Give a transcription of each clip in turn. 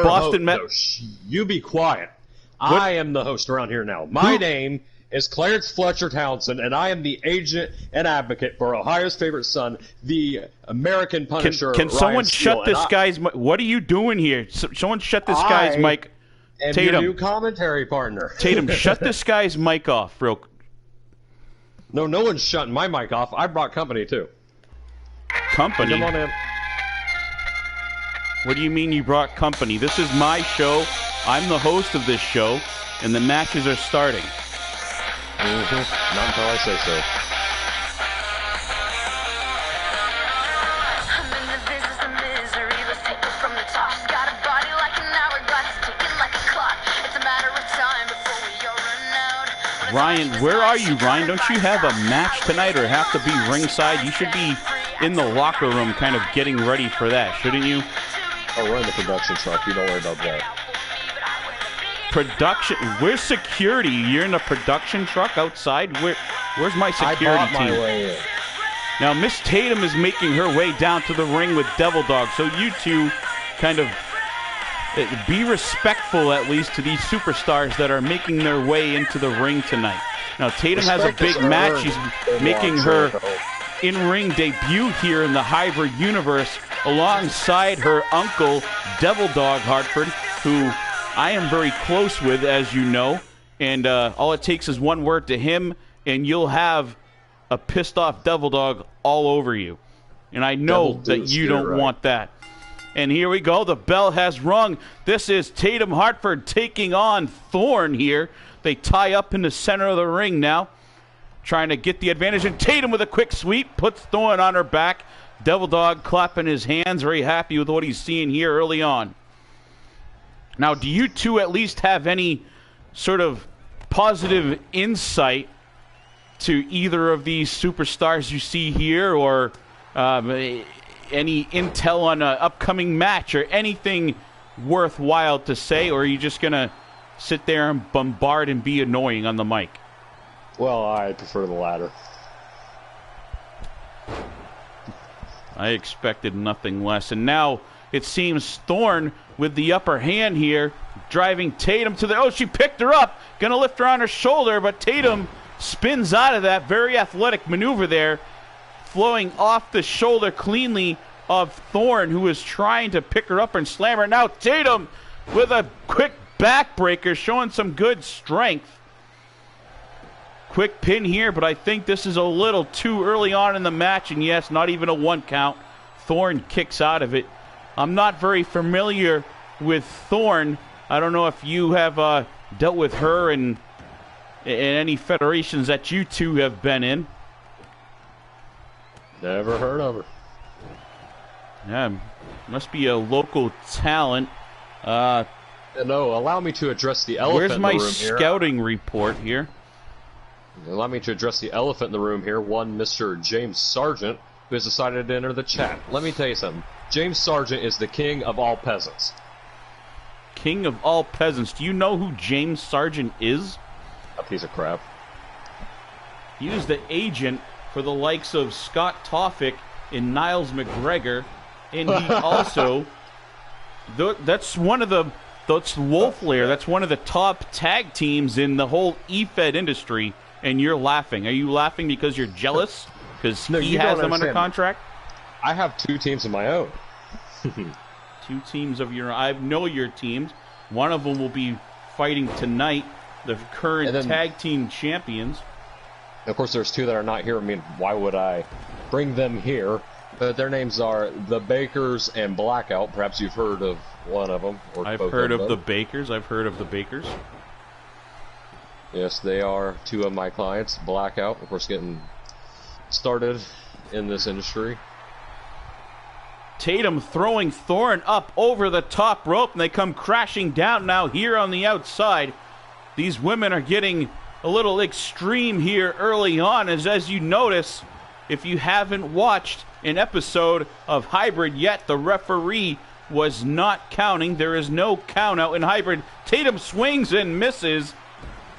Boston No, you be quiet. What? I am the host around here now. My name is Clarence Fletcher Townsend, and I am the agent and advocate for Ohio's favorite son, the American Punisher. Can Ryan someone Steele. shut this guy's mic? What are you doing here? Someone shut this guy's mic. And Tatum, your new commentary partner. Tatum, shut this guy's mic off, real. No one's shutting my mic off. I brought company too. Company? Come on in. What do you mean you brought company? This is my show. I'm the host of this show, and the matches are starting. Not until I say so. I'm in the business of misery. Let's take it from the top. She's got a body like an hourglass, ticking like a clock. It's a matter of time before we all run out. Ryan, where are you, Ryan? Don't you have a match tonight or have to be ringside? You should be in the locker room kind of getting ready for that, shouldn't you? Oh, we're in the production truck. You don't worry about that. Production? Where's security? You're in a production truck outside? Where's my security I bought team? my way in. Now, Miss Tatum is making her way down to the ring with Devil Dog, so you two kind of be respectful, at least, to these superstars that are making their way into the ring tonight. Now, Tatum has a big match. She's making her in-ring debut here in the hybrid universe alongside her uncle, Devil Dog Hartford, who I am very close with, as you know. And all it takes is one word to him, and you'll have a pissed-off Devil Dog all over you. And I know that you don't want that. And here we go. The bell has rung. This is Tatum Hartford taking on Thorn here. They tie up in the center of the ring now, trying to get the advantage. And Tatum with a quick sweep puts Thorn on her back. Devil Dog clapping his hands, very happy with what he's seeing here early on. Now, do you two at least have any sort of positive insight to either of these superstars you see here, or any intel on an upcoming match or anything worthwhile to say, or are you just going to sit there and bombard and be annoying on the mic? Well, I prefer the latter. I expected nothing less. And now it seems Thorn with the upper hand here, driving Tatum to the... Oh, she picked her up. Going to lift her on her shoulder, but Tatum spins out of that. Very athletic maneuver there, flowing off the shoulder cleanly of Thorn, who is trying to pick her up and slam her. Now Tatum with a quick backbreaker, showing some good strength. Quick pin here, but I think this is a little too early on in the match, and yes, not even a 1 count. Thorn kicks out of it. I'm not very familiar with Thorn. I don't know if you have dealt with her in any federations that you two have been in. Never heard of her. Yeah, must be a local talent. No, allow me to address the elephant Where's in the my room here. scouting report here? Allow me to address the elephant in the room here, one Mr. James Sargent, who has decided to enter the chat. Let me tell you something. James Sargent is the king of all peasants. King of all peasants. Do you know who James Sargent is? A piece of crap. He was the agent for the likes of Scott Toffick and Niles McGregor, and he also... That's one of the... That's Wolf Lair. That's one of the top tag teams in the whole EFED industry, and you're laughing. Are you laughing because you're jealous? Because No, he you has don't them under understand. contract? I have 2 teams of my own. 2 teams of your... I know your teams. One of them will be fighting tonight, the current tag team champions. Of course, there's 2 that are not here. I mean, why would I bring them here? But their names are The Bakers and Blackout. Perhaps you've heard of one of them. Or I've both heard of them. the Bakers. I've heard of the Bakers. Yes, they are 2 of my clients. Blackout, of course, getting started in this industry. Tatum throwing Thorn up over the top rope, and they come crashing down now here on the outside. These women are getting a little extreme here early on, as you notice, if you haven't watched an episode of Hybrid yet, the referee was not counting. There is no count out in Hybrid. Tatum swings and misses.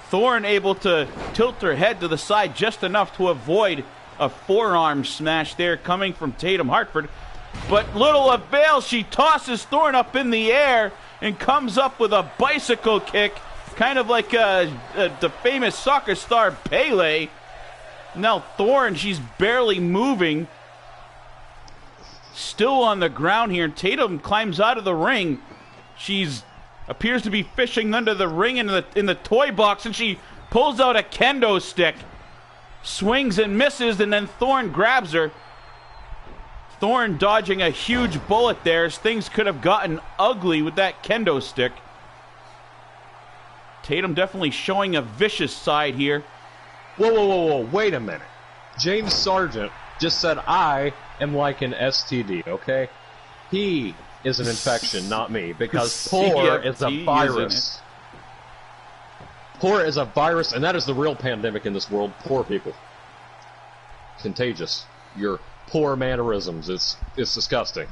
Thorn able to tilt her head to the side just enough to avoid a forearm smash there coming from Tatum Hartford. But little avail, she tosses Thorn up in the air, and comes up with a bicycle kick, kind of like the famous soccer star Pele. Now Thorne, she's barely moving. Still on the ground here. Tatum climbs out of the ring. She's appears to be fishing under the ring in the toy box, and she pulls out a kendo stick. Swings and misses, and then Thorne grabs her. Thorne dodging a huge bullet there, as things could have gotten ugly with that kendo stick. Tatum definitely showing a vicious side here. Whoa, wait a minute. James Sargent just said I am like an STD, okay? He is an infection, not me, because poor is a virus. Poor is a virus, and that is the real pandemic in this world. Poor people. Contagious. Your poor mannerisms. It's disgusting.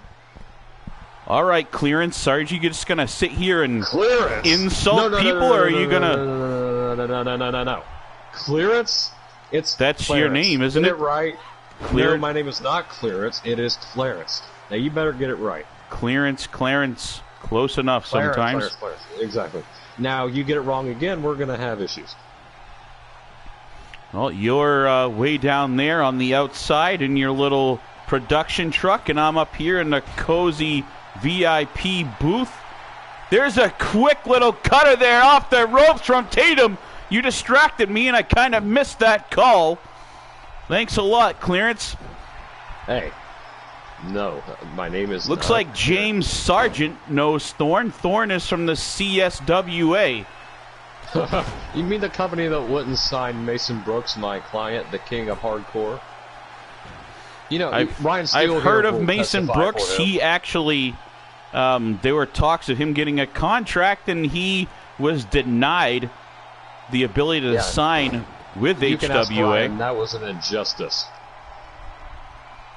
All right, Clearance. Sarge, you just going to sit here and insult people, or are you going to... No. Clearance? That's Clarence. your name, isn't it? Get it right. No, my name is not Clearance. It is Clarence. Now, you better get it right. Clarence. Close enough sometimes. Clarence. Exactly. Now, you get it wrong again, we're going to have issues. Well, you're way down there on the outside in your little production truck, and I'm up here in the cozy VIP booth. There's a quick little cutter there off the ropes from Tatum. You distracted me, and I kind of missed that call. Thanks a lot, Clearance. Hey. No, my name is... Looks like James Sargent knows Thorne. Thorne is from the CSWA. You mean the company that wouldn't sign Mason Brooks, my client, the king of hardcore? You know, Ryan Steele... I've heard of Mason Brooks. He actually... there were talks of him getting a contract, and he was denied the ability to sign with HWA. Can ask Ryan, that was an injustice.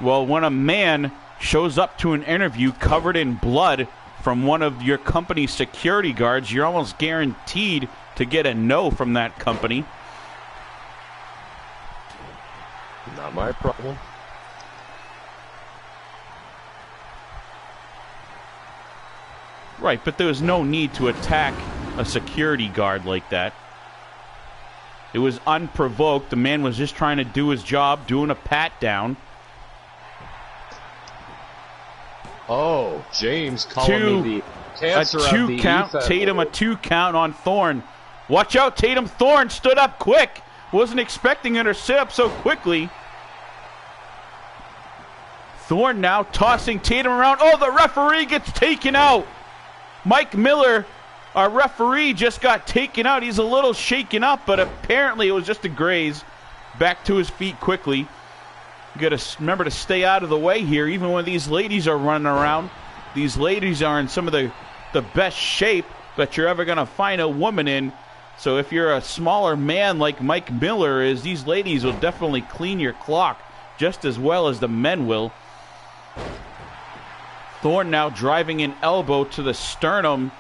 Well, when a man shows up to an interview covered in blood from one of your company's security guards, you're almost guaranteed to get a no from that company. Not my problem. Right, but there was no need to attack a security guard like that. It was unprovoked. The man was just trying to do his job, doing a pat down. Oh, James calling me the cancer of the count. Tatum, a 2 count on Thorne. Watch out, Tatum. Thorne stood up quick. Wasn't expecting her to sit up so quickly. Thorne now tossing Tatum around. Oh, the referee gets taken out. Mike Miller, our referee, just got taken out. He's a little shaken up, but apparently it was just a graze. Back to his feet quickly. You got to remember to stay out of the way here, even when these ladies are running around. These ladies are in some of the best shape that you're ever going to find a woman in. So if you're a smaller man like Mike Miller is, these ladies will definitely clean your clock just as well as the men will. Thorne now driving an elbow to the sternum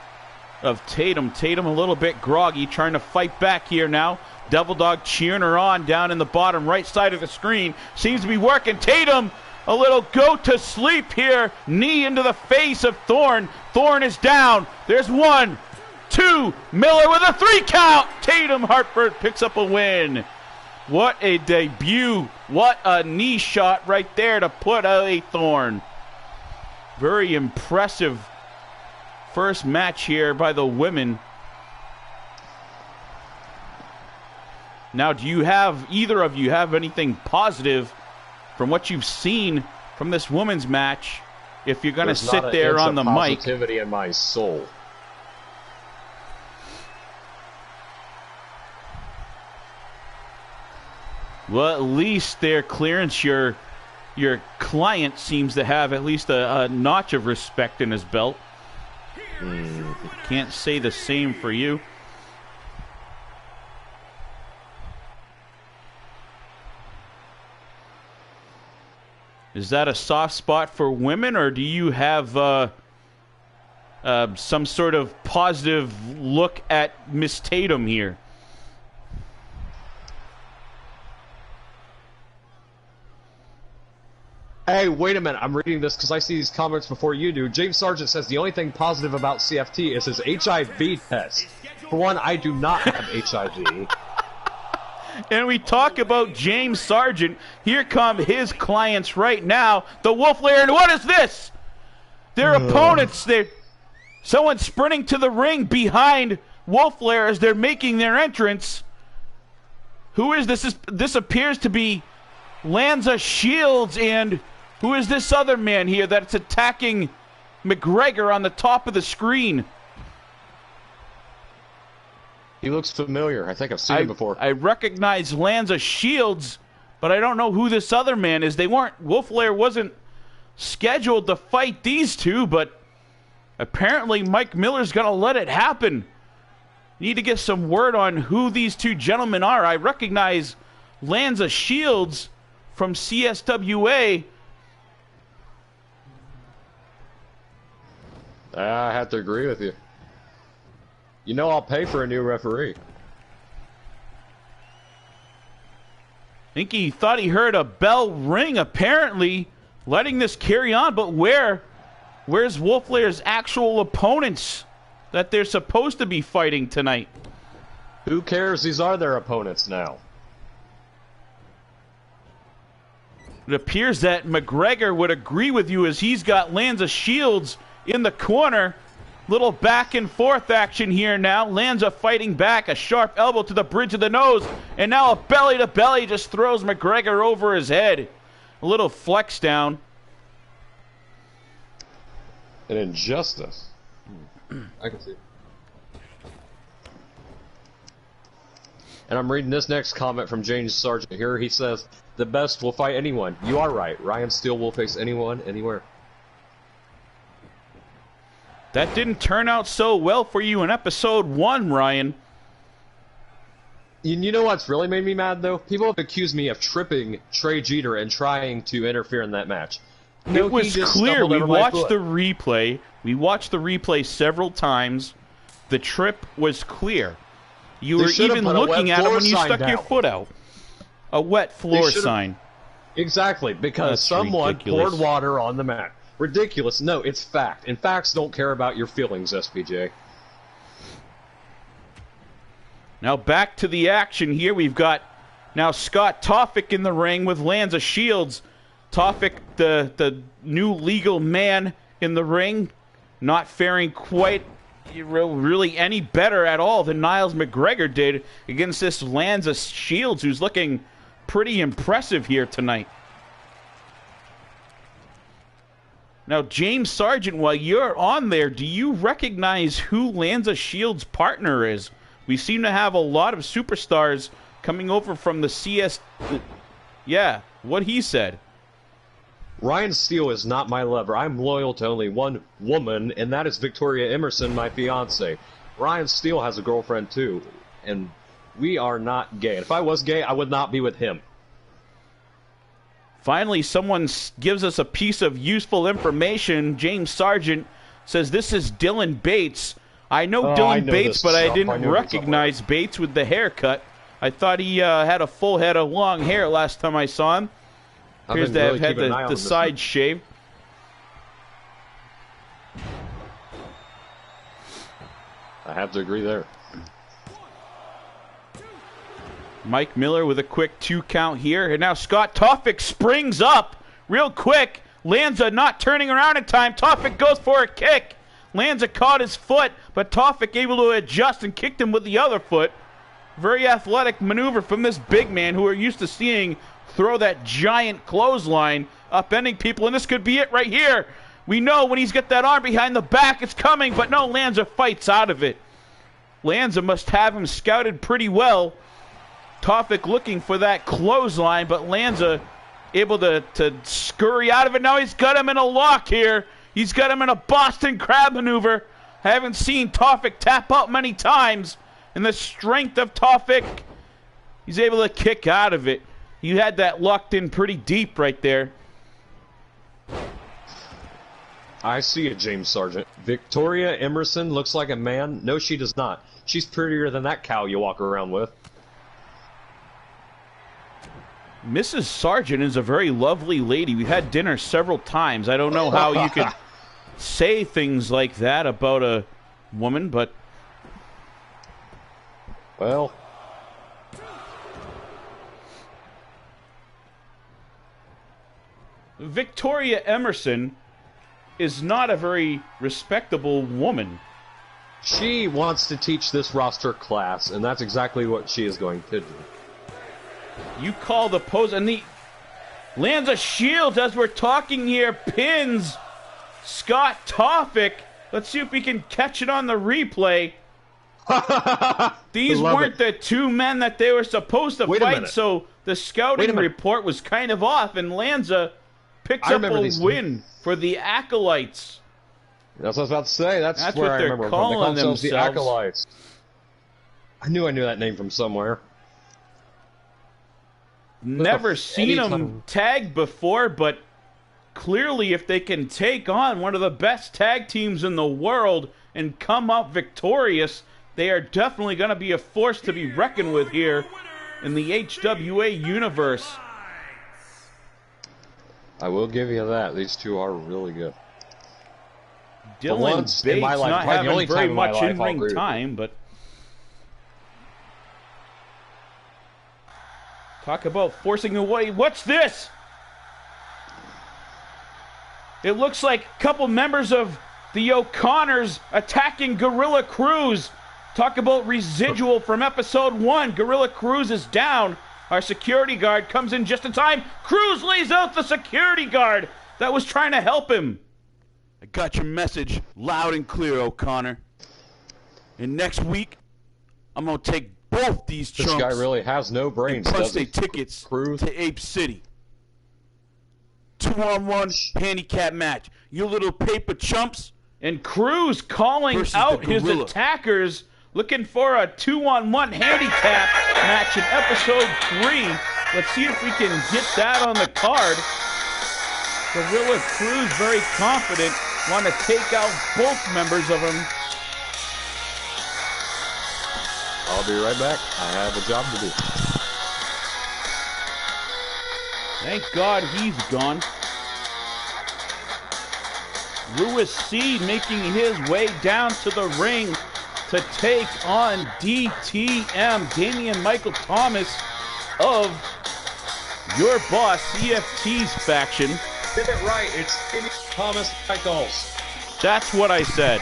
of Tatum. Tatum a little bit groggy, trying to fight back here now. Devil Dog cheering her on down in the bottom right side of the screen. Seems to be working. Tatum, a little go to sleep here. Knee into the face of Thorne. Thorne is down. There's 1, 2. Miller with a 3 count. Tatum Hartford picks up a win. What a debut. What a knee shot right there to put out a Thorne. Very impressive first match here by the women. Now, do you have, either of you have anything positive from what you've seen from this women's match if you're going to sit there on the mic? There's positivity in my soul. Well, at least their Clearance, your client seems to have at least a notch of respect in his belt. Can't say the same for you. Is that a soft spot for women, or do you have some sort of positive look at Miss Tatum here? Hey, wait a minute. I'm reading this because I see these comments before you do. James Sargent says the only thing positive about CFT is his HIV test. For one, I do not have HIV. And we talk about James Sargent. Here come his clients right now. The Wolf Lair. And what is this? Their opponents. Someone sprinting to the ring behind Wolf Lair as they're making their entrance. Who is this? This appears to be Lanza Shields. And who is this other man here that's attacking McGregor on the top of the screen? He looks familiar. I think I've seen him before. I recognize Lanza Shields, but I don't know who this other man is. Wolf Lair wasn't scheduled to fight these two, but apparently Mike Miller's going to let it happen. Need to get some word on who these two gentlemen are. I recognize Lanza Shields from CSWA. I have to agree with you. You know I'll pay for a new referee. I think he thought he heard a bell ring, apparently, letting this carry on. But where's Wolf Lair's actual opponents that they're supposed to be fighting tonight? Who cares? These are their opponents now. It appears that McGregor would agree with you as he's got Lanza Shields in the corner. Little back and forth action here now. Lanza fighting back, a sharp elbow to the bridge of the nose, and now a belly to belly just throws McGregor over his head. A little flex down. An injustice. I can see. And I'm reading this next comment from James Sargent here. He says, the best will fight anyone. You are right. Ryan Steele will face anyone, anywhere. That didn't turn out so well for you in episode 1, Ryan. You know what's really made me mad, though? People have accused me of tripping Trey Jeter and trying to interfere in that match. No, it was clear. We watched the replay. We watched the replay several times. The trip was clear. You were even looking at it when you stuck your foot out. A wet floor sign. Exactly, because someone poured water on the mat. Ridiculous. No, it's fact. And facts don't care about your feelings, SPJ. Now back to the action here. We've got now Scott Toffick in the ring with Lanza Shields. Toffick, the new legal man in the ring, not faring quite really any better at all than Niles McGregor did against this Lanza Shields, who's looking pretty impressive here tonight. Now, James Sargent, while you're on there, do you recognize who Lanza Shields' partner is? We seem to have a lot of superstars coming over from the CS... Yeah, what he said. Ryan Steele is not my lover. I'm loyal to only one woman, and that is Victoria Emerson, my fiance. Ryan Steele has a girlfriend, too, and we are not gay. If I was gay, I would not be with him. Finally, someone gives us a piece of useful information. James Sargent says this is Dylan Bates. I know Dylan Bates, but I didn't recognize Bates with the haircut. I thought he had a full head of long hair last time I saw him. Appears to have had the side shaved. I have to agree there. Mike Miller with a quick 2 count here. And now Scott Toffick springs up real quick. Lanza not turning around in time. Toffick goes for a kick. Lanza caught his foot, but Toffick able to adjust and kicked him with the other foot. Very athletic maneuver from this big man who we're used to seeing throw that giant clothesline, upending people. And this could be it right here. We know when he's got that arm behind the back, it's coming, but no, Lanza fights out of it. Lanza must have him scouted pretty well. Toffick looking for that clothesline, but Lanza able to scurry out of it. Now he's got him in a lock here. He's got him in a Boston Crab maneuver. I haven't seen Toffick tap out many times. And the strength of Toffick, he's able to kick out of it. You had that locked in pretty deep right there. I see it, James Sargent. Victoria Emerson looks like a man. No, she does not. She's prettier than that cow you walk around with. Mrs. Sargent is a very lovely lady. We've had dinner several times. I don't know how you could say things like that about a woman, but... Well... Victoria Emerson is not a very respectable woman. She wants to teach this roster class, and that's exactly what she is going to do. You call the pose, and the Lanza Shields, as we're talking here, pins Scott Toffick. Let's see if we can catch it on the replay. These weren't the two men that they were supposed to fight, so the scouting report was kind of off, and Lanza picks up a win for the Acolytes. That's what I was about to say. That's where what I they're remember calling from. They call themselves the themselves. Acolytes. I knew that name from somewhere. Never seen them tag before, but clearly if they can take on one of the best tag teams in the world and come up victorious, they are definitely going to be a force to be reckoned with here in the HWA universe. I will give you that. These two are really good. Dylan Bates in my life, not having very much in-ring time, but... Talk about forcing away. What's this? It looks like a couple members of the O'Connors attacking Gorilla Cruz. Talk about residual from episode 1. Gorilla Cruz is down. Our security guard comes in just in time. Cruz lays out the security guard that was trying to help him. I got your message loud and clear, O'Connor. And next week, I'm going to take both these chumps. This guy really has no brains. Plus they tickets to Ape City. 2-on-1 handicap match. You little paper chumps. And Cruz calling out his attackers, looking for a 2-on-1 handicap match in episode 3. Let's see if we can get that on the card. Gorilla Cruz very confident, want to take out both members of him. I'll be right back. I have a job to do. Thank God he's gone. Louis C. making his way down to the ring to take on DTM, Damian Michael Thomas of your boss, CFT's faction. Get it right. It's Thomas Michaels. That's what I said.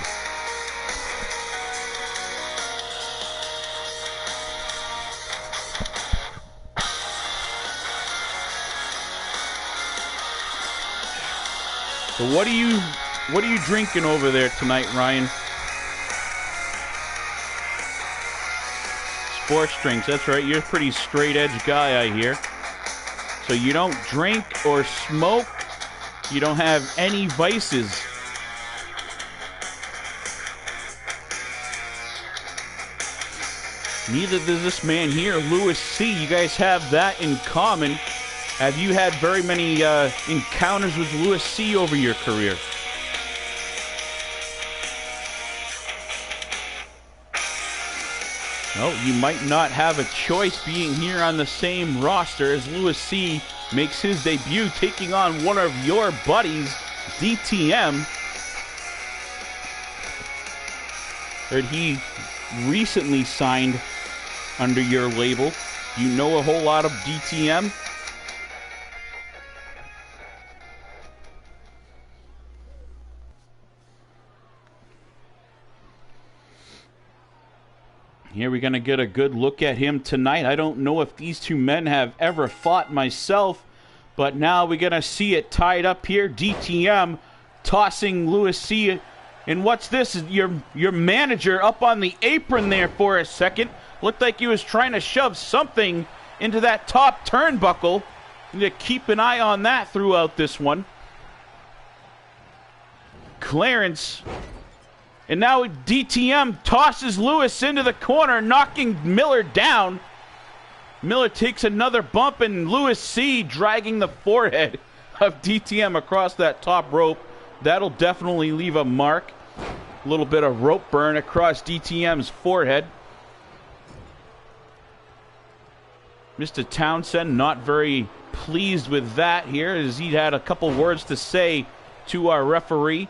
So what are you drinking over there tonight, Ryan? Sports drinks, that's right. You're a pretty straight edge guy, I hear. So you don't drink or smoke. You don't have any vices. Neither does this man here, Louis C. You guys have that in common. Have you had very many encounters with Louis C. over your career? No, you might not have a choice being here on the same roster as Louis C. makes his debut, taking on one of your buddies, DTM. Heard he recently signed under your label. You know a whole lot of DTM? Here we're going to get a good look at him tonight. I don't know if these two men have ever fought myself, but now we're going to see it tied up here. DTM tossing Louis C. And what's this? Your manager up on the apron there for a second. Looked like he was trying to shove something into that top turnbuckle. You need to keep an eye on that throughout this one. Clarence. And now DTM tosses Lewis into the corner, knocking Miller down. Miller takes another bump, and Louis C. dragging the forehead of DTM across that top rope. That'll definitely leave a mark. A little bit of rope burn across DTM's forehead. Mr. Townsend not very pleased with that here, as he had a couple words to say to our referee.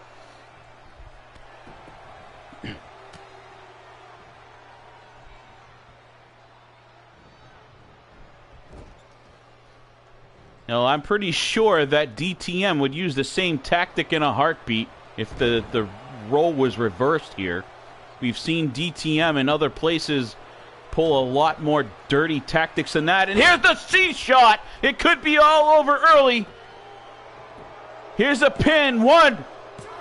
Now, I'm pretty sure that DTM would use the same tactic in a heartbeat if the role was reversed here. We've seen DTM in other places pull a lot more dirty tactics than that. And here's the C shot. It could be all over early. Here's a pin. 1,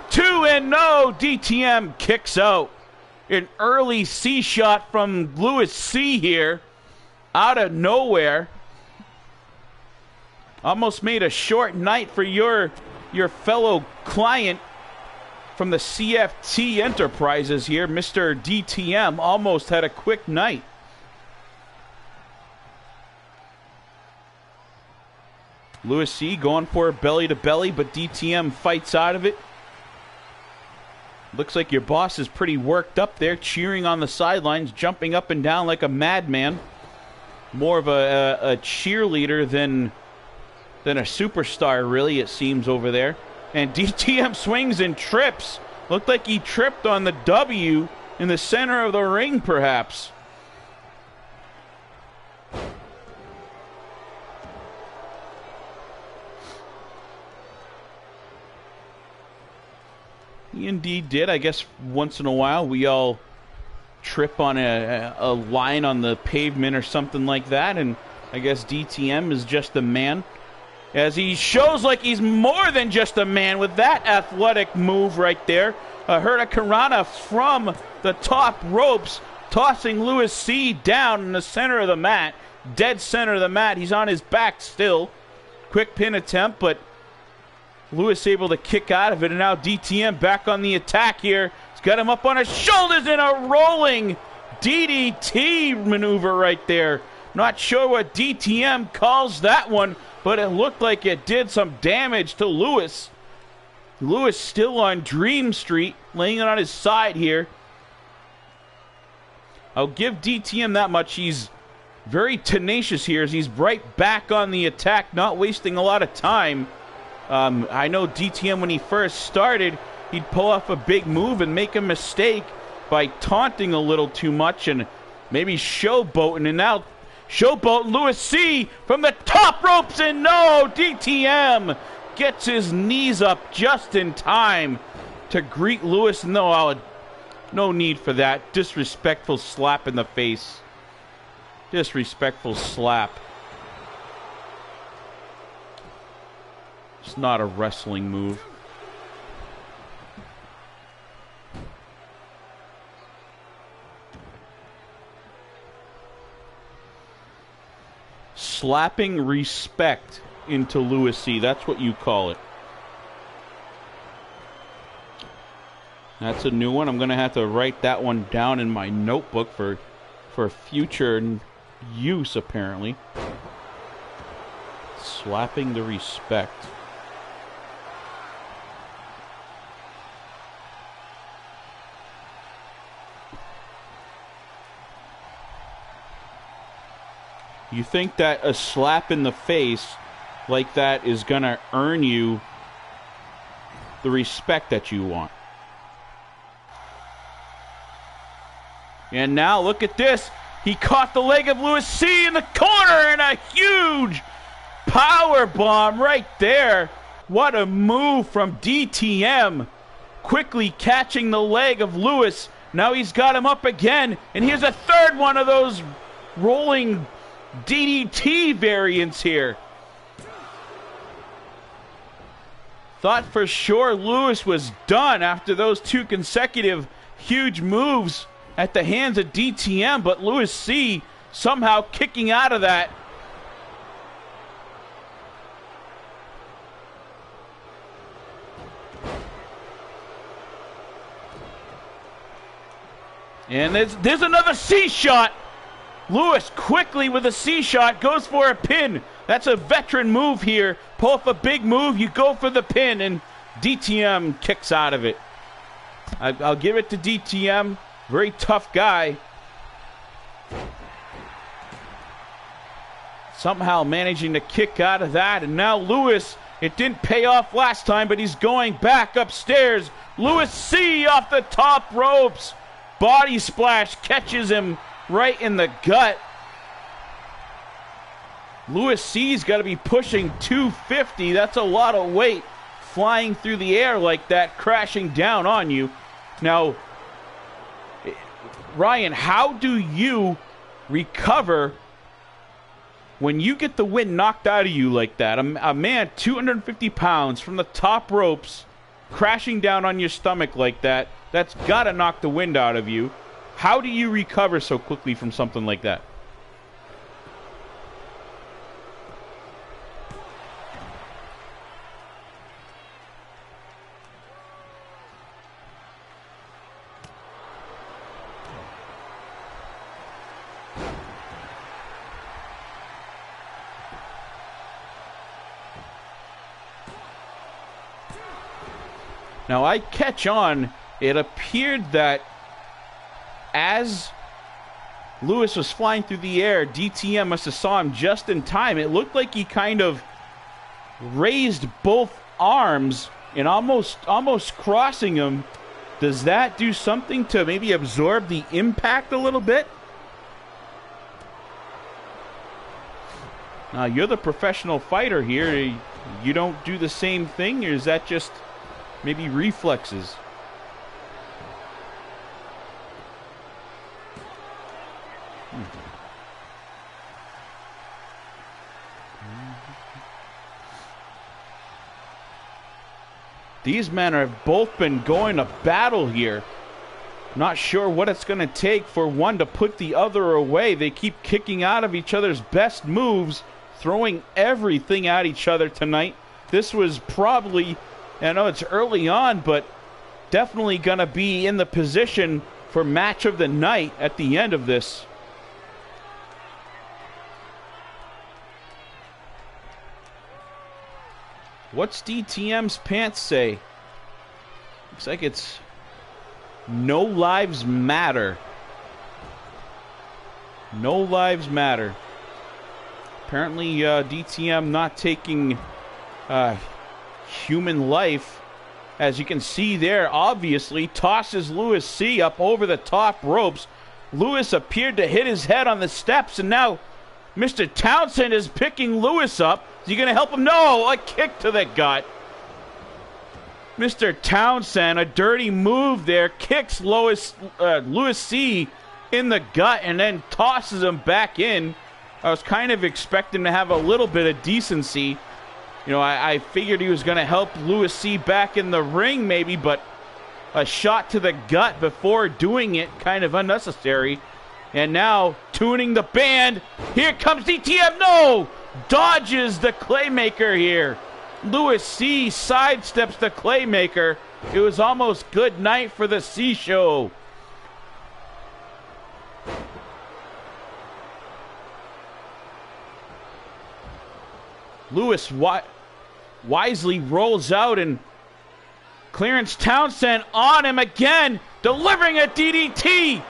2, and no. DTM kicks out. An early C shot from Louis C here. Out of nowhere. Almost made a short night for your fellow client from the CFT Enterprises here. Mr. DTM almost had a quick night. Louis C going for a belly to belly, but DTM fights out of it. Looks like your boss is pretty worked up there, cheering on the sidelines, jumping up and down like a madman. More of a cheerleader than a superstar, really, it seems, over there. And DTM swings and trips. Looked like he tripped on the W in the center of the ring, perhaps. He indeed did. I guess once in a while we all trip on a line on the pavement or something like that, and I guess DTM is just a man, as he shows like he's more than just a man with that athletic move right there. A Hurricanrana from the top ropes, tossing Louis C down in the center of the mat, dead center of the mat. He's on his back still. Quick pin attempt, but Louis able to kick out of it, and now DTM back on the attack here. He's got him up on his shoulders in a rolling DDT maneuver right there. Not sure what DTM calls that one, but it looked like it did some damage to Louis. Louis still on Dream Street, laying it on his side here. I'll give DTM that much. He's very tenacious here, as he's right back on the attack, not wasting a lot of time. I know DTM, when he first started, he'd pull off a big move and make a mistake by taunting a little too much and maybe showboating. And now showboating Louis C from the top ropes, and no, DTM gets his knees up just in time to greet Louis. No need for that. Disrespectful slap in the face. Disrespectful slap. It's not a wrestling move. Slapping respect into Louis C. That's what you call it. That's a new one. I'm going to have to write that one down in my notebook for future use, apparently. Slapping the respect. You think that a slap in the face like that is going to earn you the respect that you want. And now look at this. He caught the leg of Louis C in the corner, and a huge power bomb right there. What a move from DTM. Quickly catching the leg of Louis. Now he's got him up again. And here's a third one of those rolling DDT variants here. Thought for sure Louis was done after those two consecutive huge moves at the hands of DTM, but Louis C somehow kicking out of that. And there's another C shot. Louis quickly with a C shot goes for a pin. That's a veteran move here. Pull up a big move, you go for the pin, and DTM kicks out of it. I'll give it to DTM. Very tough guy. Somehow managing to kick out of that. And now Lewis, it didn't pay off last time, but he's going back upstairs. Lewis C off the top ropes. Body splash catches him right in the gut. Lewis C's got to be pushing 250. That's a lot of weight flying through the air like that, crashing down on you. Now, Ryan, how do you recover when you get the wind knocked out of you like that? A man 250 pounds from the top ropes crashing down on your stomach like that, that's got to knock the wind out of you. How do you recover so quickly from something like that? Now, I catch on, it appeared that as Lewis was flying through the air, DTM must have saw him just in time. It looked like he kind of raised both arms and almost crossing him. Does that do something to maybe absorb the impact a little bit? Now, you're the professional fighter here. You don't do the same thing, or is that just maybe reflexes? These men have both been going to battle here. Not sure what it's going to take for one to put the other away. They keep kicking out of each other's best moves, throwing everything at each other tonight. This was probably, I know it's early on, but definitely going to be in the position for match of the night at the end of this. What's DTM's pants say? Looks like it's no lives matter. No lives matter. Apparently DTM not taking human life. As you can see there, obviously tosses Lewis C up over the top ropes. Lewis appeared to hit his head on the steps, and now Mr. Townsend is picking Lewis up. Is he going to help him? No, a kick to the gut. Mr. Townsend, a dirty move there, kicks Lewis C in the gut and then tosses him back in. I was kind of expecting to have a little bit of decency. You know, I figured he was going to help Lewis C back in the ring maybe, but a shot to the gut before doing it, kind of unnecessary. And now, tuning the band, here comes DTM, no! Dodges the Claymaker here. Lewis C sidesteps the Claymaker. It was almost good night for the C Show. Lewis wisely rolls out, and Clarence Townsend on him again, delivering a DDT.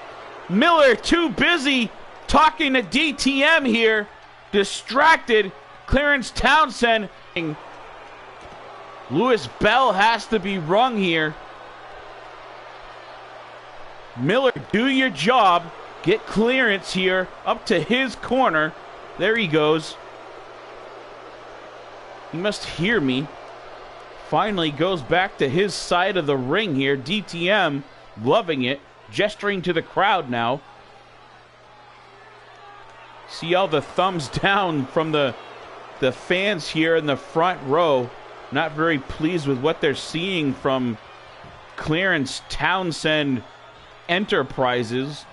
Miller too busy talking to DTM here, distracted. Clarence Townsend. Lewis Bell has to be rung here. Miller, do your job. Get clearance here up to his corner. There he goes. He must hear me. Finally goes back to his side of the ring here. DTM loving it, gesturing to the crowd now. See all the thumbs down from the fans here in the front row. Not very pleased with what they're seeing from Clarence Townsend Enterprises.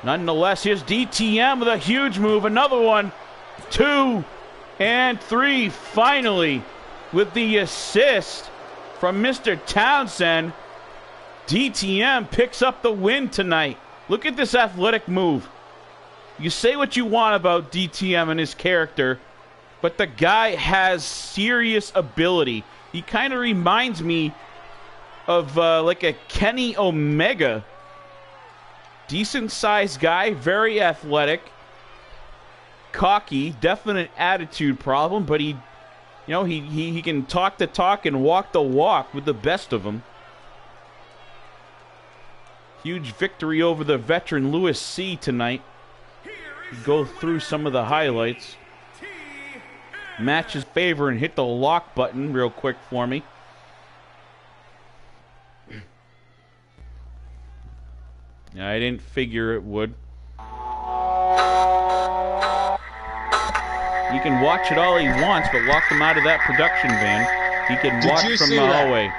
Nonetheless, here's DTM with a huge move. Another one, 2 and 3. Finally, with the assist from Mr. Townsend, DTM picks up the win tonight. Look at this athletic move. You say what you want about DTM and his character, but the guy has serious ability. He kind of reminds me of like a Kenny Omega. Decent-sized guy, very athletic, cocky, definite attitude problem, but he can talk the talk and walk the walk with the best of them. Huge victory over the veteran Louis C. tonight. Go through some of the highlights. Match his favor and hit the lock button real quick for me. I didn't figure it would. He can watch it all he wants, but lock him out of that production van. He can watch from the hallway.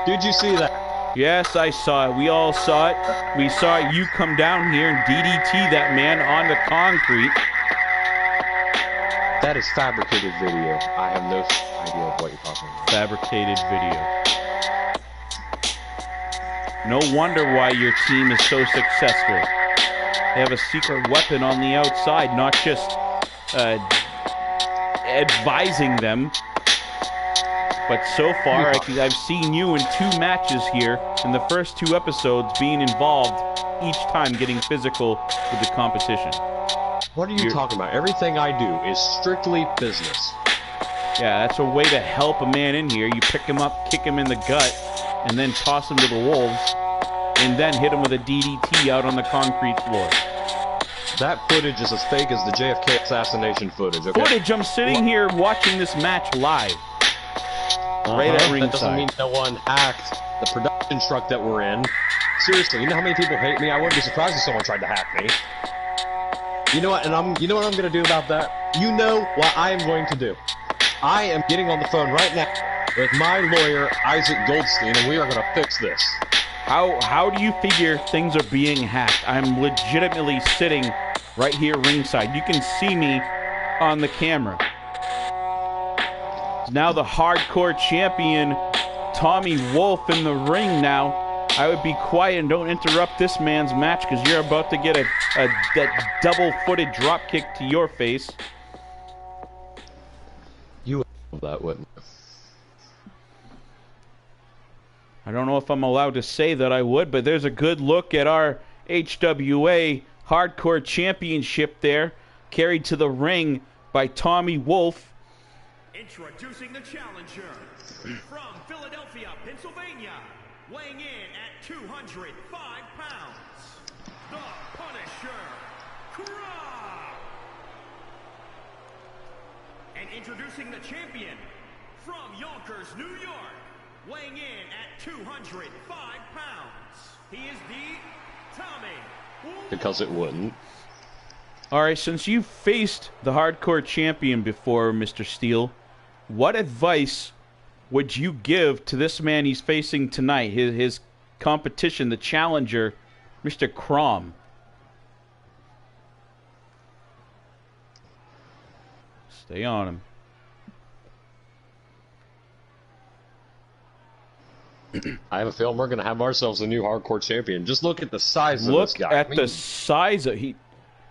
Did you see that? Yes, I saw it. We all saw it. We saw you come down here and DDT that man on the concrete. That is fabricated video. I have no idea of what you're talking about. Fabricated video. No wonder why your team is so successful. They have a secret weapon on the outside, not just advising them. But so far, I've seen you in 2 matches here, in the first 2 episodes, being involved each time getting physical with the competition. What are you talking about? Everything I do is strictly business. Yeah, that's a way to help a man in here. You pick him up, kick him in the gut, and then toss him to the wolves, and then hit him with a DDT out on the concrete floor. That footage is as fake as the JFK assassination footage, okay? Footage, I'm sitting here watching this match live. Right at ringside. That doesn't mean no one hacked the production truck that we're in. Seriously, you know how many people hate me? I wouldn't be surprised if someone tried to hack me. You know what? You know what I'm going to do about that? You know what I am going to do. I am getting on the phone right now with my lawyer, Isaac Goldstein, and we are going to fix this. How do you figure things are being hacked? I'm legitimately sitting right here ringside. You can see me on the camera. Now the hardcore champion, Tommy Wolf, in the ring now. I would be quiet and don't interrupt this man's match because you're about to get that double-footed drop kick to your face. You would love that, wouldn't you? I don't know if I'm allowed to say that I would, but there's a good look at our HWA Hardcore Championship there, carried to the ring by Tommy Wolf. Introducing the challenger from Philadelphia, Pennsylvania, weighing in at 205 pounds, the Punisher, Crow. And introducing the champion from Yonkers, New York, weighing in at 205 pounds, he is the Tommy. Because it wouldn't. All right, since you've faced the hardcore champion before, Mr. Steele, what advice would you give to this man he's facing tonight, his competition, the challenger, Mr. Crom? Stay on him. I have a feeling we're going to have ourselves a new hardcore champion. Just look at the size of this guy. Look at the size of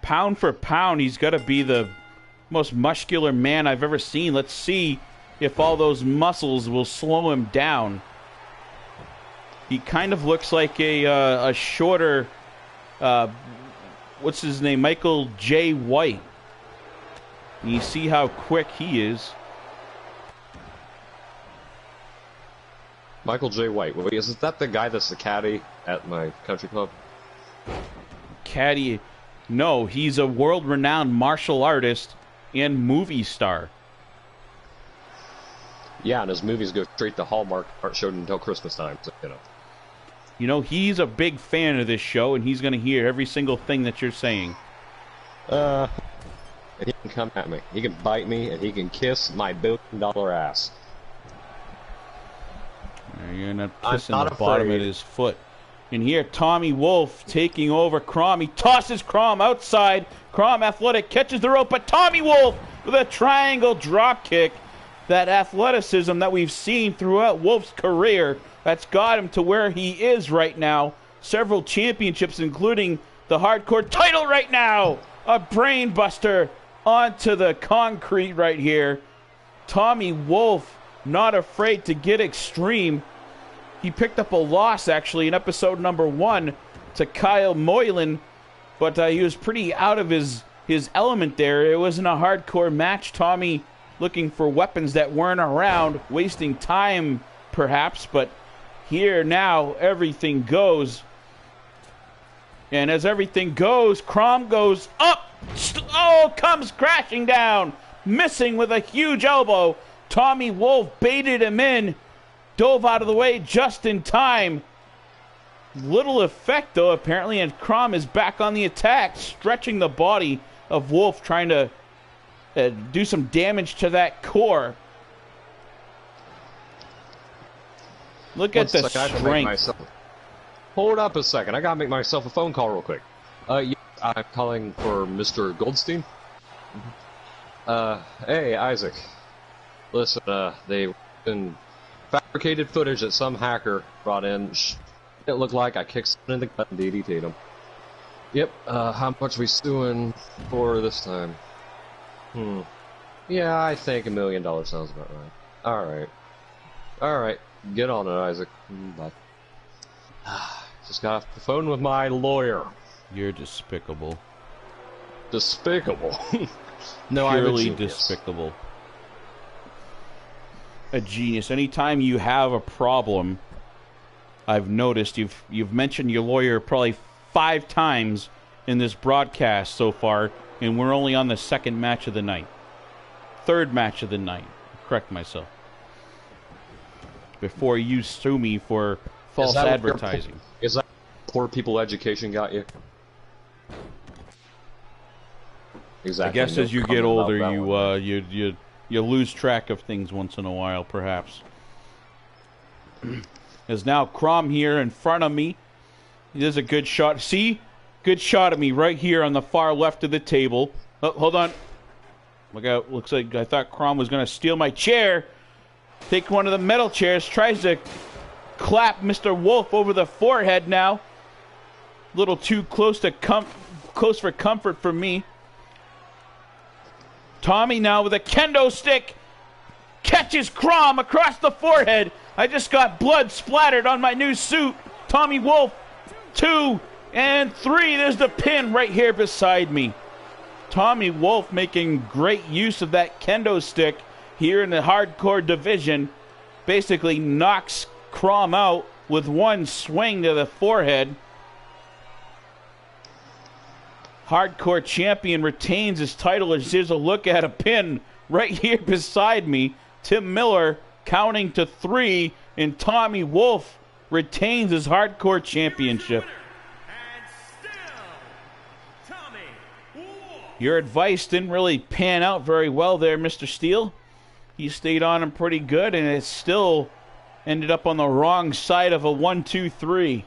pound for pound, he's got to be the most muscular man I've ever seen. Let's see if all those muscles will slow him down. He kind of looks like a shorter, what's his name, Michael J. White. And you see how quick he is. Michael J. White. Wait, is that the guy that's the caddy at my country club? Caddy? No, he's a world-renowned martial artist and movie star. Yeah, and his movies go straight to Hallmark, aren't showed until Christmas time, so, you know. You know, he's a big fan of this show, and he's going to hear every single thing that you're saying. And he can come at me. He can bite me, and he can kiss my billion-dollar ass. You're not kissing the bottom of his foot. And here, Tommy Wolf taking over Crom. He tosses Crom outside. Crom, athletic, catches the rope, but Tommy Wolf with a triangle drop kick. That athleticism that we've seen throughout Wolf's career, that's got him to where he is right now. Several championships, including the hardcore title right now. A brain buster onto the concrete right here. Tommy Wolf not afraid to get extreme. He picked up a loss, actually, in episode number 1 to Kyle Moylan, but he was pretty out of his element there. It wasn't a hardcore match. Tommy looking for weapons that weren't around, wasting time, perhaps, but here now, everything goes. And as everything goes, Crom goes up. Oh, comes crashing down. Missing with a huge elbow. Tommy Wolf baited him in. Dove out of the way just in time. Little effect, though, apparently. And Crom is back on the attack, stretching the body of Wolf, trying to do some damage to that core. Look at the strength. Hold up a second. I gotta make myself a phone call real quick. Yeah, I'm calling for Mr. Goldstein. Hey, Isaac. Listen, they've been fabricated footage that some hacker brought in. It looked like I kicked someone in the gut and DDT'd him. Yep, how much we suing for this time? Yeah, I think $1 million sounds about right. Alright. Get on it, Isaac. Bye. Just got off the phone with my lawyer. You're despicable. Despicable? No, I'm a genius. Despicable. A genius. Anytime you have a problem, I've noticed you've mentioned your lawyer probably 5 times in this broadcast so far, and we're only on the 2nd match of the night. 3rd match of the night. Correct myself. Before you sue me for false advertising. Is that poor people education got you? Exactly. I guess as you get older, you lose track of things once in a while, perhaps. There's now Crom here in front of me. There's a good shot. See? Good shot of me right here on the far left of the table. Oh, hold on. Look out. Looks like I thought Crom was going to steal my chair. Take one of the metal chairs. Tries to clap Mr. Wolf over the forehead now. A little too close close for comfort for me. Tommy now with a kendo stick. Catches Crom across the forehead. I just got blood splattered on my new suit. Tommy Wolf, 2 and 3. There's the pin right here beside me. Tommy Wolf making great use of that kendo stick here in the hardcore division. Basically knocks Crom out with one swing to the forehead. Hardcore champion retains his title. As here's a look at a pin right here beside me. Tim Miller counting to 3, and Tommy Wolf retains his hardcore championship. Your advice didn't really pan out very well there, Mr. Steele. He stayed on him pretty good, and it still ended up on the wrong side of a 1-2-3.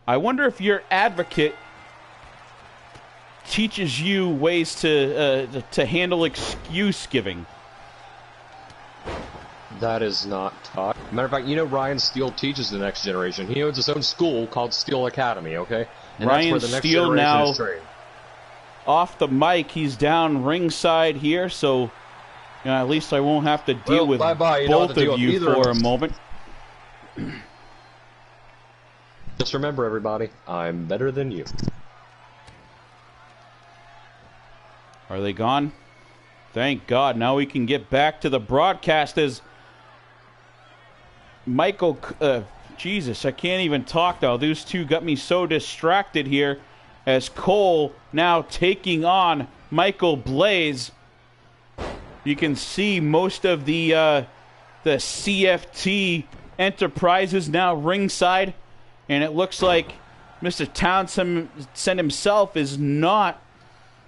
I wonder if your advocate teaches you ways to handle excuse giving. That is not taught. Matter of fact, you know Ryan Steele teaches the next generation. He owns his own school called Steele Academy, okay? And Ryan that's where the next Steele generation now is trained. Off the mic. He's down ringside here, so at least I won't have to deal with both of you for a moment. Just remember, everybody, I'm better than you. Are they gone? Thank God. Now we can get back to the broadcast as Michael... Jesus, I can't even talk now. Those two got me so distracted here as Cole now taking on Michael Blaze. You can see most of the CFT Enterprises now ringside. And it looks like Mr. Townsend himself is not,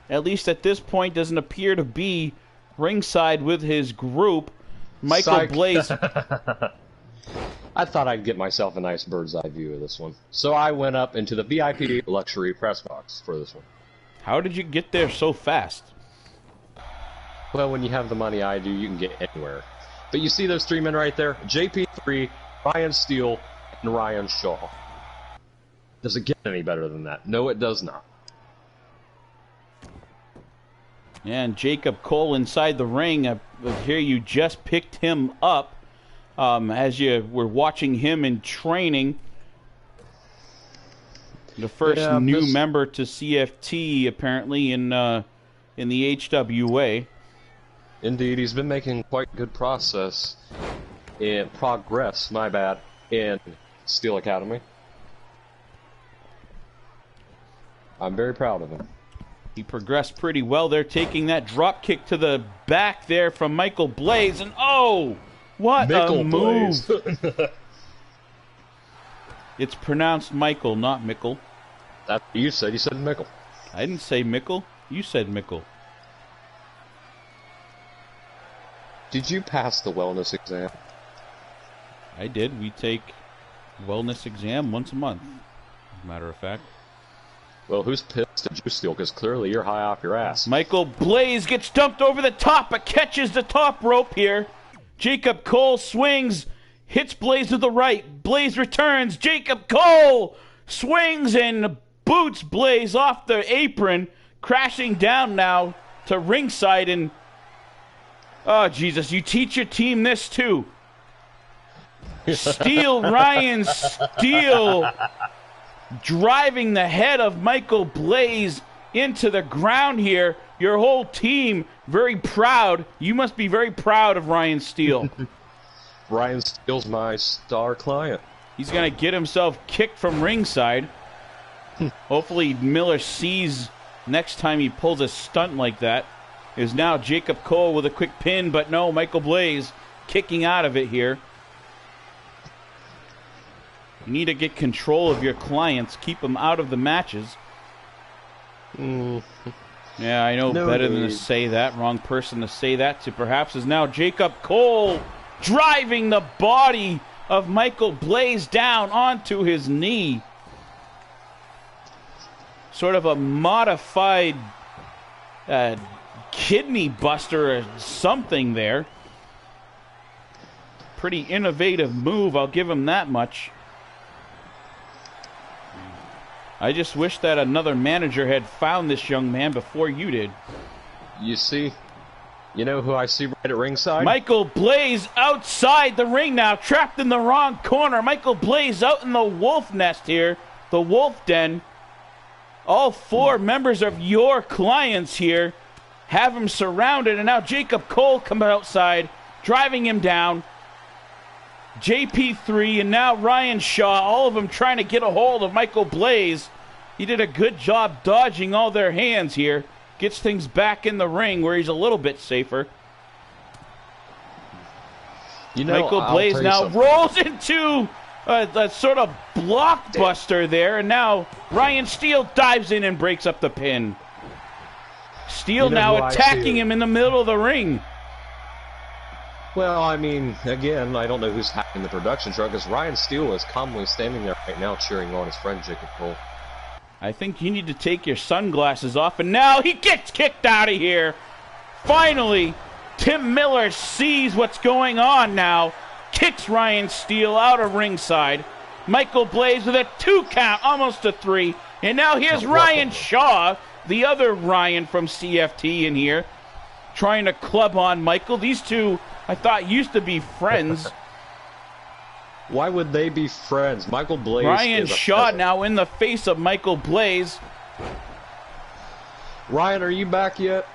at least at this point, doesn't appear to be ringside with his group. Michael Blaze. I thought I'd get myself a nice bird's eye view of this one. So I went up into the VIP luxury press box for this one. How did you get there so fast? Well, when you have the money I do, you can get anywhere. But you see those 3 men right there? JP3, Ryan Steele, and Ryan Shaw. Does it get any better than that? No, it does not. And Jacob Cole inside the ring. Here you just picked him up as you were watching him in training. The first new member to CFT apparently in the HWA. Indeed, he's been making quite good progress in Steel Academy. I'm very proud of him. He progressed pretty well there, taking that drop kick to the back there from Michael Blaze, and oh, what a move! It's pronounced Michael, not Mickle. That you said Mickle. I didn't say Mickle. You said Mickle. Did you pass the wellness exam? I did. We take wellness exam once a month, as a matter of fact. Well, who's pissed did you steal? Because clearly you're high off your ass. Michael Blaze gets dumped over the top, but catches the top rope here. Jacob Cole swings, hits Blaze to the right. Blaze returns. Jacob Cole swings and boots Blaze off the apron, crashing down now to ringside. And oh, Jesus, you teach your team this too. Ryan Steele driving the head of Michael Blaze into the ground here. Your whole team very proud. You must be very proud of Ryan Steele. Ryan Steele's my star client. He's going to get himself kicked from ringside. Hopefully Miller sees next time he pulls a stunt like that. Is now Jacob Cole with a quick pin, but no, Michael Blaze kicking out of it here. You need to get control of your clients, keep them out of the matches. Yeah, I know better than to say that. Wrong person to say that to perhaps is now Jacob Cole driving the body of Michael Blaze down onto his knee. Sort of a modified kidney buster or something there. Pretty innovative move, I'll give him that much. I just wish that another manager had found this young man before you did. You see, you know who I see right at ringside? Michael Blaze outside the ring now, trapped in the wrong corner. Michael Blaze out in the wolf nest here, the wolf den. All four members of your clients here have him surrounded, and now Jacob Cole coming outside, driving him down. JP3 and now Ryan Shaw, all of them trying to get a hold of Michael Blaze. He did a good job dodging all their hands here. Gets things back in the ring where he's a little bit safer. Michael Blaze now rolls into a sort of blockbuster there, and now Ryan Steele dives in and breaks up the pin. Steele now attacking him in the middle of the ring. Well, I mean, again, I don't know who's hacking the production truck, because Ryan Steele is calmly standing there right now cheering on his friend Jacob Cole. I think you need to take your sunglasses off, and now he gets kicked out of here. Finally, Tim Miller sees what's going on now, kicks Ryan Steele out of ringside. Michael Blaze with a 2 count, almost a 3, and now here's Ryan Shaw, the other Ryan from CFT in here, trying to club on Michael. These two, I thought, used to be friends. Why would they be friends? Michael Blaze Ryan Shaw now in the face of Michael Blaze. Ryan, are you back yet?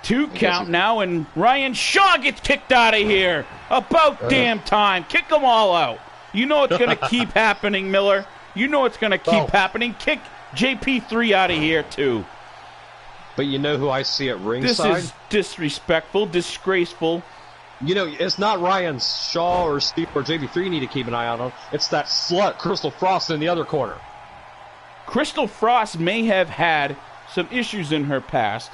2 count now, and Ryan Shaw gets kicked out of here. About damn time. Kick them all out. You know it's going to keep happening, Miller. You know it's going to keep happening. Kick JP3 out of here, too. But you know who I see at ringside? This is disrespectful, disgraceful. You know, it's not Ryan Shaw or Steve or JP3 you need to keep an eye out on. It's that slut, Crystal Frost, in the other corner. Crystal Frost may have had some issues in her past,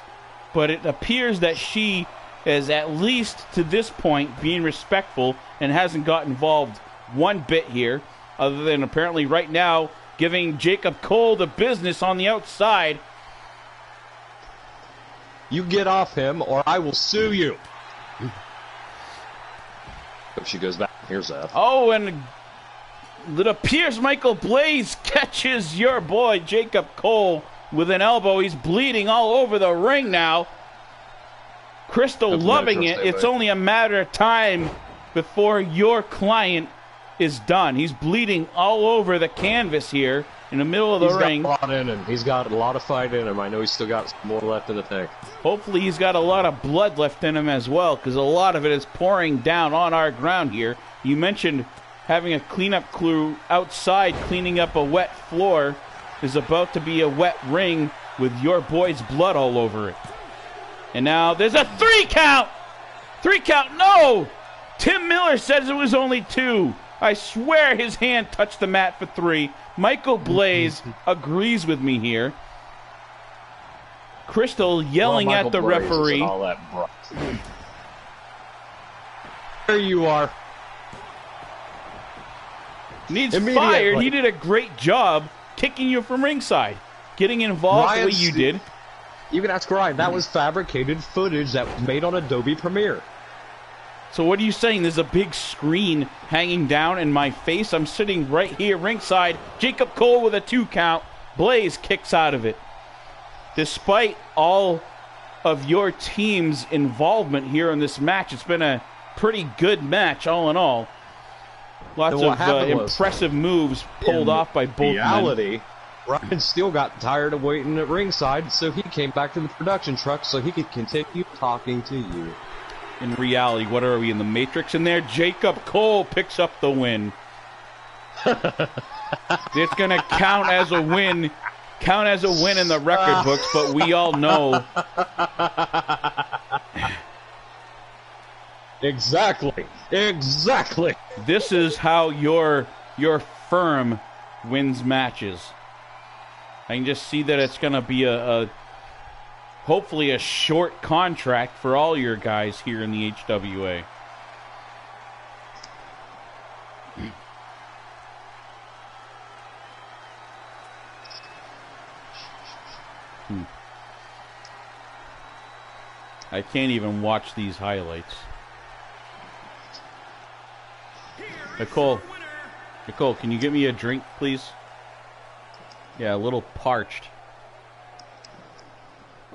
but it appears that she is, at least to this point, being respectful and hasn't got involved one bit here, other than apparently right now giving Jacob Cole the business on the outside. You get off him, or I will sue you. If she goes back, here's that. Oh, and It appears Michael Blaze catches your boy Jacob Cole with an elbow. He's bleeding all over the ring now. Crystal loving it. It's only a matter of time before your client is done. He's bleeding all over the canvas here in the middle of the ring. He's got a lot in him. He's got a lot of fight in him. I know he's still got some more left in the tank. Hopefully he's got a lot of blood left in him as well, because a lot of it is pouring down on our ground here. You mentioned having a cleanup crew outside cleaning up a wet floor. Is about to be a wet ring with your boy's blood all over it. And now there's a 3 count! 3 count, no! Tim Miller says it was only 2. I swear his hand touched the mat for 3. Michael Blaze agrees with me here. Crystal yelling at the referee. All that there you are. Needs fired. He did a great job kicking you from ringside. Getting involved the way you did. You can ask Ryan. That was fabricated footage that was made on Adobe Premiere. So what are you saying? There's a big screen hanging down in my face. I'm sitting right here ringside. Jacob Cole with a 2 count. Blaze kicks out of it. Despite all of your team's involvement here in this match, it's been a pretty good match all in all. Lots of impressive moves pulled off by both men. Ryan still got tired of waiting at ringside, so he came back to the production truck so he could continue talking to you. In reality, what are we, in the Matrix in there? Jacob Cole picks up the win. It's going to count as a win in the record books, but we all know. Exactly. This is how your firm wins matches. I can just see that it's going to be hopefully a short contract for all your guys here in the HWA. I can't even watch these highlights. Nicole, can you get me a drink, please? Yeah, a little parched.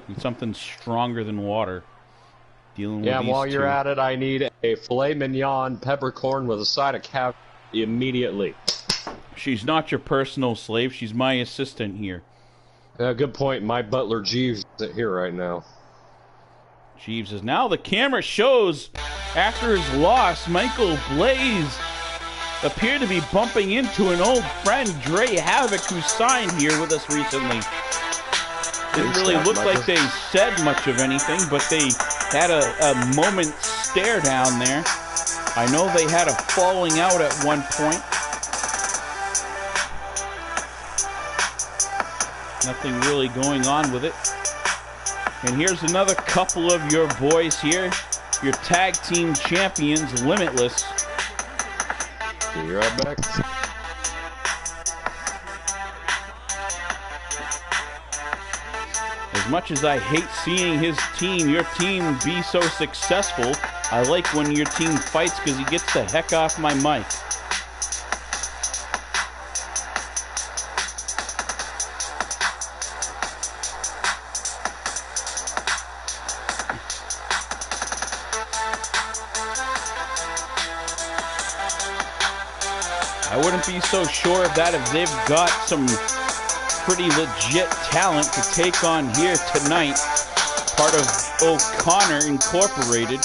Need something stronger than water. Dealing with these and while you're two. at it, I need a filet mignon peppercorn with a side of caviar immediately. She's not your personal slave. She's my assistant here. Good point. My butler Jeeves isn't here right now. Jeeves is now. The camera shows after his loss, Michael Blaze appeared to be bumping into an old friend, Dre Havoc, who signed here with us recently. Didn't really look like they said much of anything, but they had a moment stare down there. I know they had a falling out at one point. Nothing really going on with it. And here's another couple of your boys here. Your tag team champions, Limitless. Be right back. As much as I hate seeing your team be so successful, I like when your team fights because he gets the heck off my mic. I wouldn't be so sure of that if they've got some pretty legit talent to take on here tonight. Part of O'Connor Incorporated.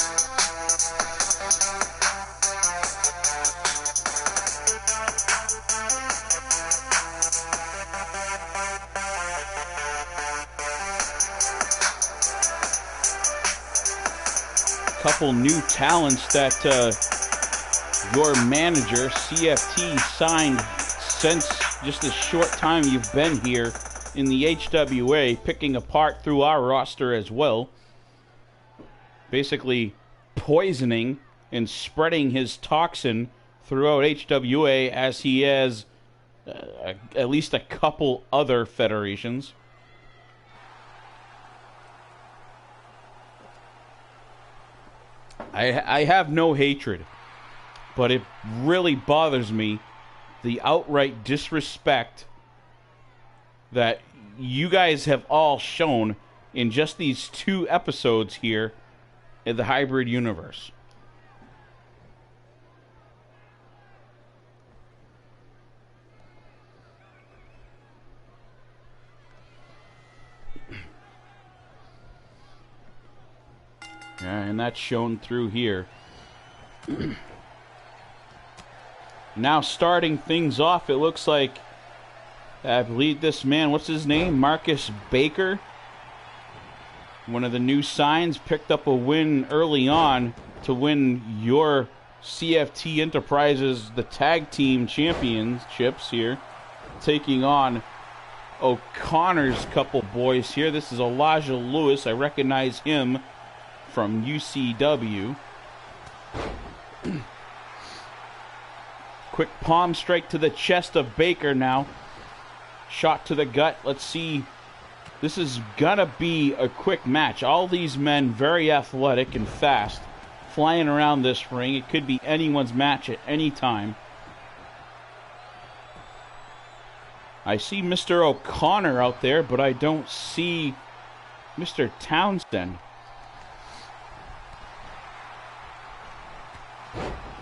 Couple new talents that your manager, CFT, signed since just a short time you've been here in the HWA, picking apart through our roster as well. Basically poisoning and spreading his toxin throughout HWA as he has at least a couple other federations. I have no hatred, but it really bothers me the outright disrespect that you guys have all shown in just these 2 episodes here in the hybrid universe. Yeah, and that's shown through here. Now starting things off, it looks like, I believe this man, what's his name? Marcus Baker. One of the new signs, picked up a win early on to win your CFT Enterprises, the tag team championships here, taking on O'Connor's couple boys here. This is Elijah Lewis. I recognize him from UCW. Quick palm strike to the chest of Baker now. Shot to the gut. Let's see. This is gonna be a quick match. All these men very athletic and fast, flying around this ring. It could be anyone's match at any time. I see Mr. O'Connor out there, but I don't see Mr. Townsend.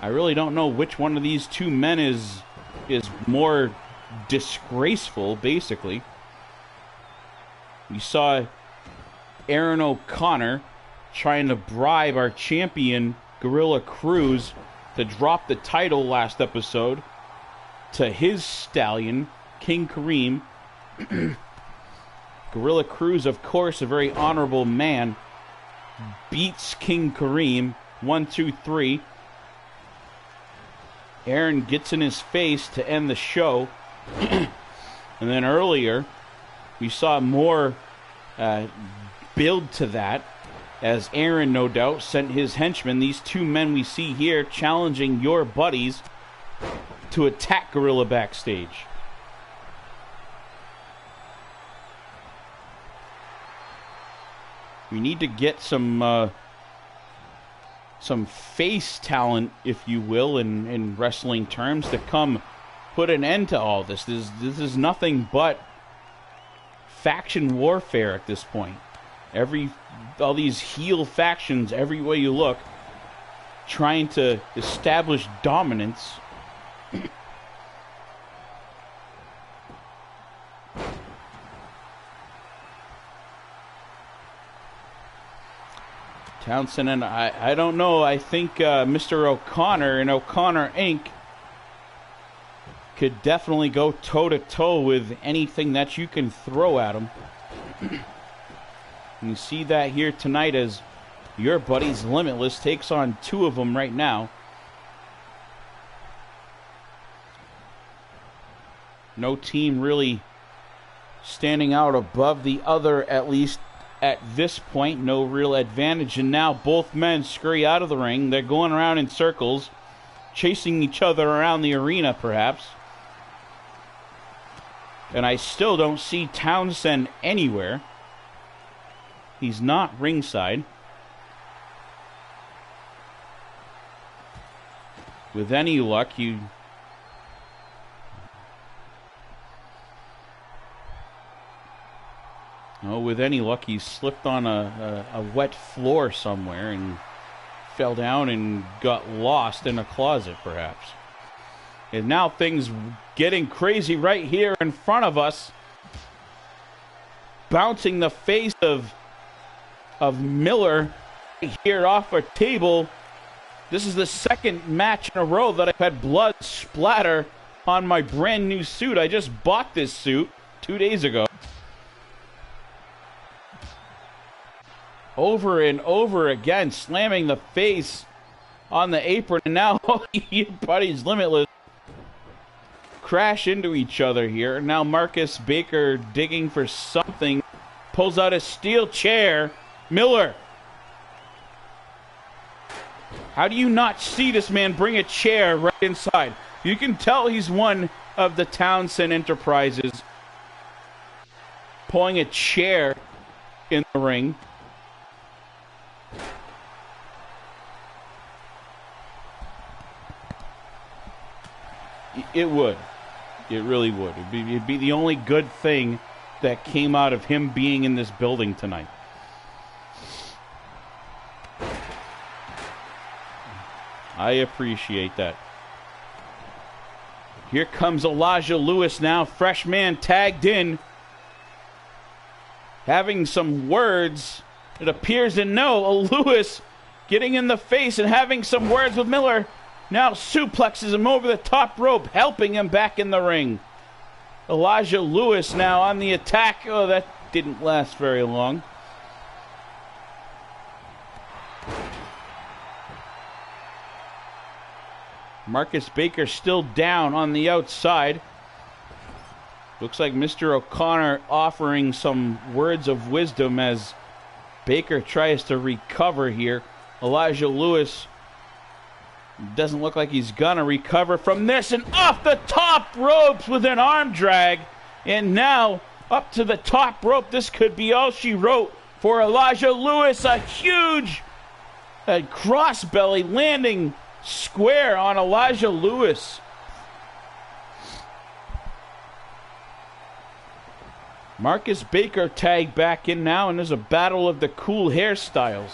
I really don't know which one of these 2 men is more disgraceful, basically. We saw Aaron O'Connor trying to bribe our champion, Gorilla Cruz, to drop the title last episode to his stallion, King Kareem. Gorilla Cruz, of course, a very honorable man, beats King Kareem 1, 2, 3. Aaron gets in his face to end the show. And then earlier, we saw more build to that, as Aaron, no doubt, sent his henchmen, these 2 men we see here, challenging your buddies to attack Gorilla backstage. We need to get some face talent, if you will, in wrestling terms, to come put an end to all this. This is nothing but faction warfare at this point. All these heel factions, every way you look, trying to establish dominance. Townsend and I don't know. I think Mr. O'Connor and O'Connor Inc. could definitely go toe-to-toe with anything that you can throw at him. And you see that here tonight as your buddies Limitless takes on 2 of them right now. No team really standing out above the other, at least at this point. No real advantage. And now both men scurry out of the ring. They're going around in circles, chasing each other around the arena, perhaps. And I still don't see Townsend anywhere. He's not ringside. With any luck, with any luck, he slipped on a wet floor somewhere and fell down and got lost in a closet, perhaps. And now things getting crazy right here in front of us. Bouncing the face of Miller here off a table. This is the 2nd match in a row that I've had blood splatter on my brand new suit. I just bought this suit 2 days ago. Over and over again, slamming the face on the apron. And now your buddies Limitless crash into each other here. Now Marcus Baker digging for something. Pulls out a steel chair. Miller, how do you not see this man bring a chair right inside? You can tell he's one of the Townsend Enterprises. Pulling a chair in the ring. It would. It really would. It'd be the only good thing that came out of him being in this building tonight. I appreciate that. Here comes Elijah Lewis now, fresh man tagged in. Having some words, it appears to know. Lewis getting in the face and having some words with Miller. Now suplexes him over the top rope, helping him back in the ring. Elijah Lewis now on the attack. Oh, that didn't last very long. Marcus Baker still down on the outside. Looks like Mr. O'Connor offering some words of wisdom as Baker tries to recover here. Elijah Lewis doesn't look like he's gonna recover from this, and off the top ropes with an arm drag, and now up to the top rope. This could be all she wrote for Elijah Lewis. A huge crossbelly landing square on Elijah Lewis. Marcus Baker tagged back in now, and there's a battle of the cool hairstyles.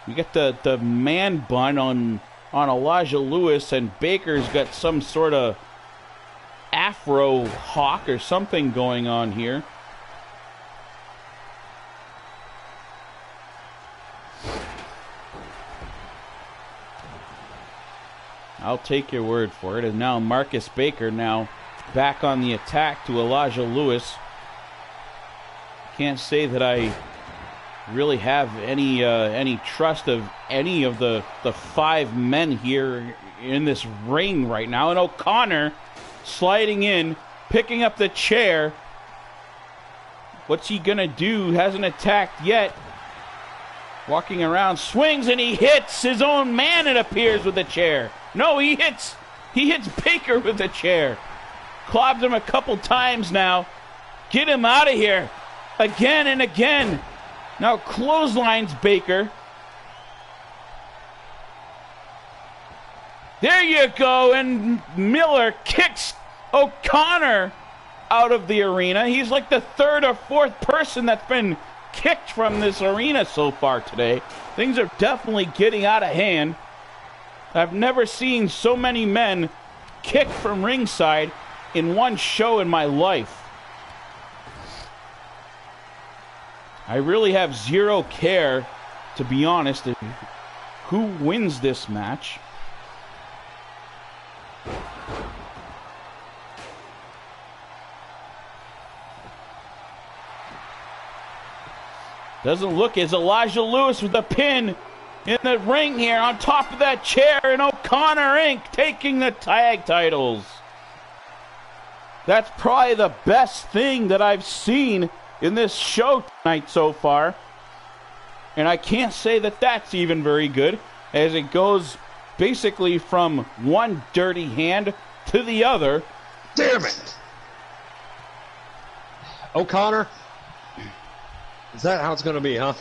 You get the man bun on Elijah Lewis, and Baker's got some sort of afro hawk or something going on here. I'll take your word for it. And now Marcus Baker now back on the attack to Elijah Lewis. Can't say that I really have any trust of any of the five men here in this ring right now. And O'Connor sliding in, picking up the chair. What's he gonna do? Hasn't attacked yet. Walking around, swings, and he hits his own man, it appears, with the chair. No, he hits Baker with the chair. Clobbed him a couple times now. Get him out of here. Again and again. Now clotheslines Baker. There you go, and Miller kicks O'Connor out of the arena. He's like the third or fourth person that's been kicked from this arena so far today. Things are definitely getting out of hand. I've never seen so many men kicked from ringside in one show in my life. I really have zero care, to be honest, who wins this match. Doesn't look as Elijah Lewis with the pin in the ring here on top of that chair, and O'Connor Inc. taking the tag titles. That's probably the best thing that I've seen in this show tonight so far. And I can't say that that's even very good, as it goes basically from one dirty hand to the other. Damn it! O'Connor, is that how it's going to be, huh?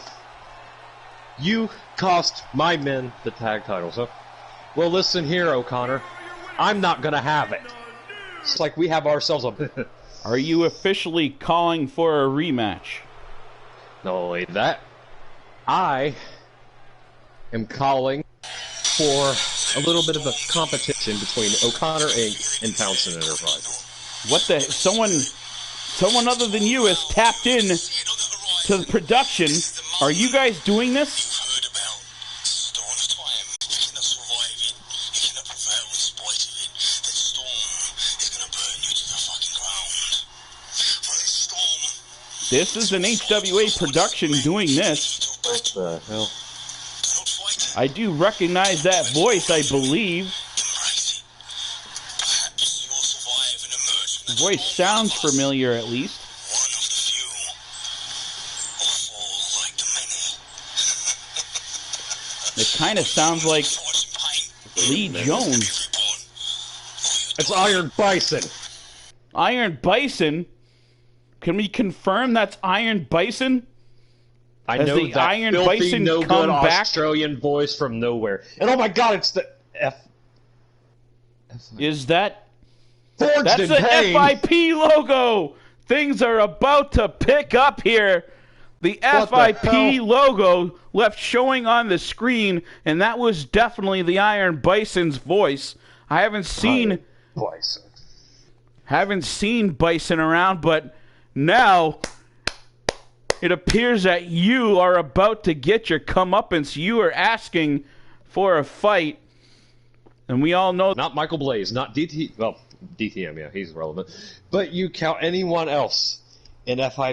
You cost my men the tag titles, huh? Well, listen here, O'Connor. I'm not going to have it. It's like we have ourselves a... Are you officially calling for a rematch? Not only that, I am calling for a little bit of a competition between O'Connor Inc. and Townsend Enterprises. What the... Someone other than you has tapped in to the production. Are you guys doing this? This is an HWA production doing this. What the hell? I do recognize that voice, I believe. The voice sounds familiar, at least. It kind of sounds like Lee Jones. It's Iron Bison. Iron Bison? Can we confirm that's Iron Bison? I Has know the that Iron filthy, Bison no come good back? Australian voice from nowhere. And oh my god, it's the F. Is that Forged That's in the pain. FIP logo. Things are about to pick up here. The What the FIP hell? logo left showing on the screen, and that was definitely the Iron Bison's voice. I haven't seen Bison around, but now it appears that you are about to get your comeuppance. You are asking for a fight, and we all know. Not Michael Blaze, not DT. Well, DTM, yeah, he's relevant. But you count anyone else in FIP